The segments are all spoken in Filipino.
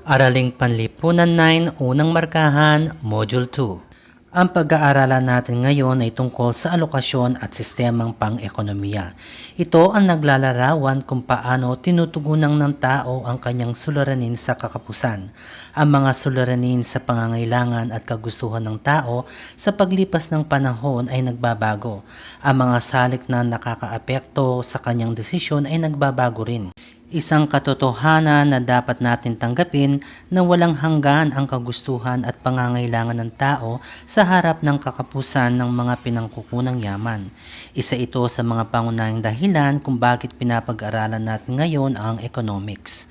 Araling Panlipunan 9, Unang Markahan, Module 2. Ang pag-aaralan natin ngayon ay tungkol sa alokasyon at sistemang pang-ekonomiya. Ito ang naglalarawan kung paano tinutugunan ng tao ang kanyang suliranin sa kakapusan. Ang mga suliranin sa pangangailangan at kagustuhan ng tao sa paglipas ng panahon ay nagbabago. Ang mga salik na nakakaapekto sa kanyang desisyon ay nagbabago rin. Isang katotohanan na dapat natin tanggapin na walang hanggan ang kagustuhan at pangangailangan ng tao sa harap ng kakapusan ng mga pinangkukunang yaman. Isa ito sa mga pangunahing dahilan kung bakit pinapag-aralan natin ngayon ang economics.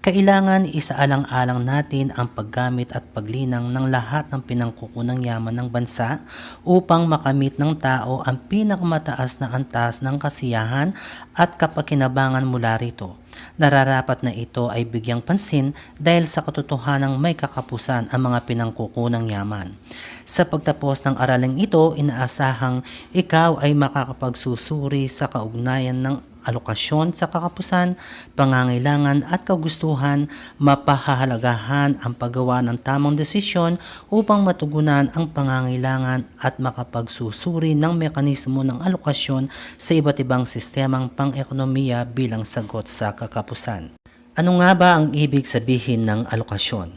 Kailangan isaalang-alang natin ang paggamit at paglinang ng lahat ng pinangkukunang yaman ng bansa upang makamit ng tao ang pinakamataas na antas ng kasiyahan at kapakinabangan mula rito. Nararapat na ito ay bigyang pansin dahil sa katotohanang may kakapusan ang mga pinangkukunang yaman. Sa pagtapos ng araling ito, inaasahang ikaw ay makakapagsusuri sa kaugnayan ng alokasyon sa kakapusan, pangangailangan at kagustuhan, mapahahalagahan ang paggawa ng tamang desisyon upang matugunan ang pangangailangan at makapagsusuri ng mekanismo ng alokasyon sa iba't ibang sistemang pang-ekonomiya bilang sagot sa kakapusan. Ano nga ba ang ibig sabihin ng alokasyon?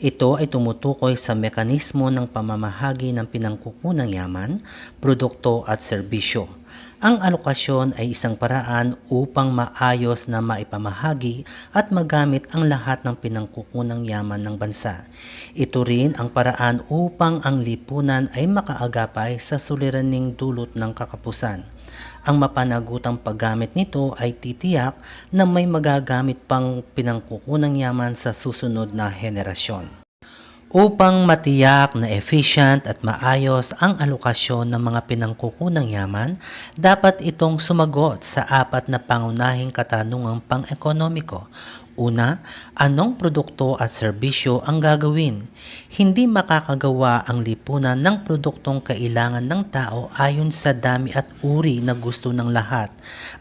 Ito ay tumutukoy sa mekanismo ng pamamahagi ng pinangkukunang yaman, produkto at serbisyo. Ang alokasyon ay isang paraan upang maayos na maipamahagi at magamit ang lahat ng pinangkukunang yaman ng bansa. Ito rin ang paraan upang ang lipunan ay makaagapay sa suliraning dulot ng kakapusan. Ang mapanagutang paggamit nito ay titiyak na may magagamit pang pinangkukunang yaman sa susunod na henerasyon. Upang matiyak na efficient at maayos ang alokasyon ng mga pinangkukunang yaman, dapat itong sumagot sa apat na pangunahing katanungang pang-ekonomiko. Una, anong produkto at serbisyo ang gagawin? Hindi makakagawa ang lipunan ng produktong kailangan ng tao ayon sa dami at uri na gusto ng lahat.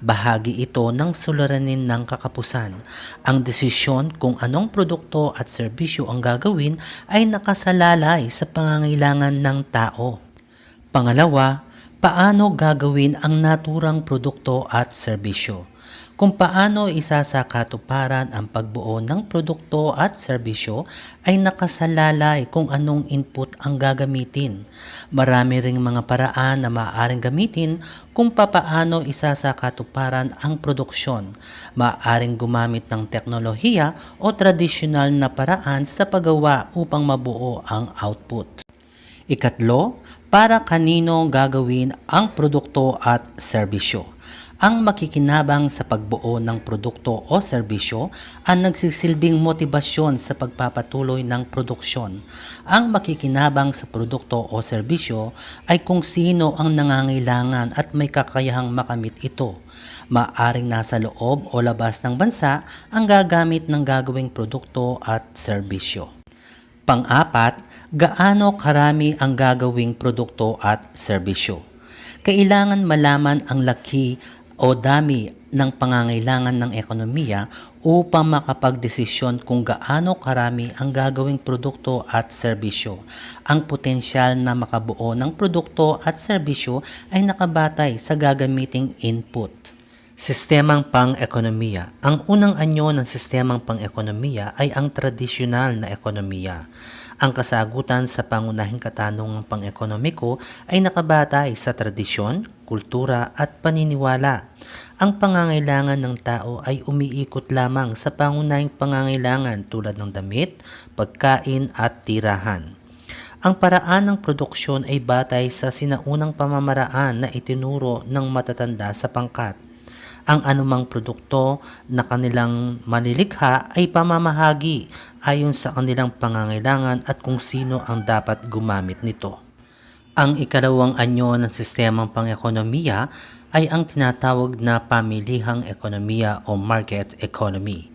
Bahagi ito ng suliranin ng kakapusan. Ang desisyon kung anong produkto at serbisyo ang gagawin ay nakasalalay sa pangangailangan ng tao. Pangalawa, paano gagawin ang naturang produkto at serbisyo? Kung paano isasakatuparan ang pagbuo ng produkto at serbisyo ay nakasalalay kung anong input ang gagamitin. Marami ring mga paraan na maaaring gamitin kung papaano isasakatuparan ang produksyon. Maaaring gumamit ng teknolohiya o tradisyonal na paraan sa paggawa upang mabuo ang output. Ikatlo, para kanino gagawin ang produkto at serbisyo? Ang makikinabang sa pagbuo ng produkto o serbisyo ang nagsisilbing motibasyon sa pagpapatuloy ng produksyon. Ang makikinabang sa produkto o serbisyo ay kung sino ang nangangailangan at may kakayahang makamit ito. Maaring nasa loob o labas ng bansa ang gagamit ng gagawing produkto at serbisyo. Pang-apat, gaano karami ang gagawing produkto at serbisyo? Kailangan malaman ang laki o dami ng pangangailangan ng ekonomiya upang makapagdesisyon kung gaano karami ang gagawing produkto at serbisyo. Ang potensyal na makabuo ng produkto at serbisyo ay nakabatay sa gagamiting input. Sistemang pang-ekonomiya. Ang unang anyo ng sistemang pang-ekonomiya ay ang tradisyonal na ekonomiya. Ang kasagutan sa pangunahing katanungang pang-ekonomiko ay nakabatay sa tradisyon, kultura at paniniwala. Ang pangangailangan ng tao ay umiikot lamang sa pangunahing pangangailangan tulad ng damit, pagkain at tirahan. Ang paraan ng produksyon ay batay sa sinaunang pamamaraan na itinuro ng matatanda sa pangkat. Ang anumang produkto na kanilang malilikha ay pamamahagi ayon sa kanilang pangangailangan at kung sino ang dapat gumamit nito. Ang ikalawang anyo ng sistemang pang-ekonomiya ay ang tinatawag na pamilihang ekonomiya o market economy.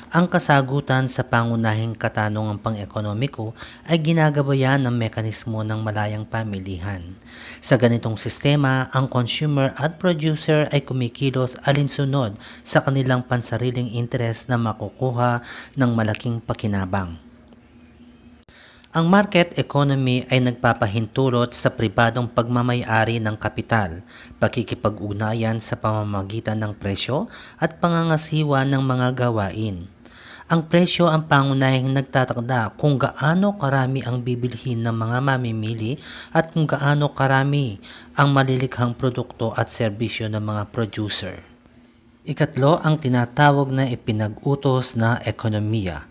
Ang kasagutan sa pangunahing katanungang pang-ekonomiko ay ginagabayan ng mekanismo ng malayang pamilihan. Sa ganitong sistema, ang consumer at producer ay kumikilos alinsunod sa kanilang pansariling interes na makukuha ng malaking pakinabang. Ang market economy ay nagpapahintulot sa pribadong pagmamay-ari ng kapital, pakikipag-ugnayan sa pamamagitan ng presyo at pangangasiwa ng mga gawain. Ang presyo ang pangunahing nagtatakda kung gaano karami ang bibilhin ng mga mamimili at kung gaano karami ang malilikhang produkto at serbisyo ng mga producer. Ikatlo, ang tinatawag na ipinag-utos na ekonomiya.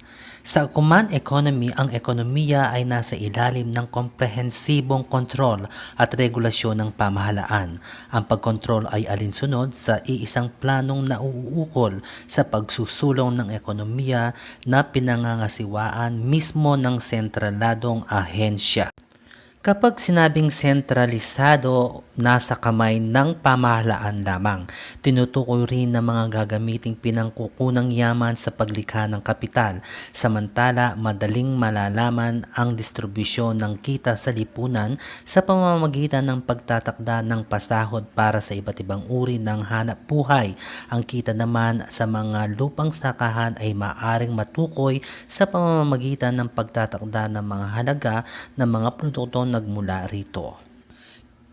Sa command economy, ang ekonomiya ay nasa ilalim ng komprehensibong kontrol at regulasyon ng pamahalaan. Ang pagkontrol ay alinsunod sa iisang planong nauukol sa pagsusulong ng ekonomiya na pinangangasiwaan mismo ng sentraladong ahensya. Kapag sinabing sentralisado, nasa kamay ng pamahalaan lamang. Tinutukoy rin ng mga gagamiting pinangkukunang yaman sa paglikha ng kapital, samantala madaling malalaman ang distribusyon ng kita sa lipunan sa pamamagitan ng pagtatakda ng pasahod para sa iba't ibang uri ng hanap buhay. Ang kita naman sa mga lupang sakahan ay maaring matukoy sa pamamagitan ng pagtatakda ng mga halaga ng mga produkto nagmula rito.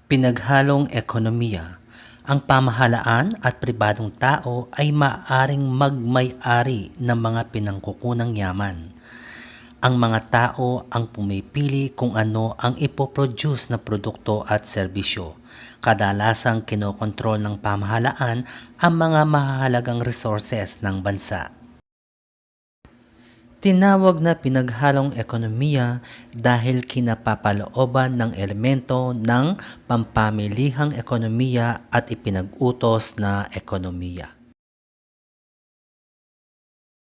Pinaghalong ekonomiya. Ang pamahalaan at pribadong tao ay maaaring magmay-ari ng mga pinangkukunang yaman. Ang mga tao ang pumipili kung ano ang ipoproduce na produkto at serbisyo. Kadalasang kinokontrol ng pamahalaan ang mga mahalagang resources ng bansa. Tinawag na pinaghalong ekonomiya dahil kinapapalooban ng elemento ng pampamilihang ekonomiya at ipinag-utos na ekonomiya.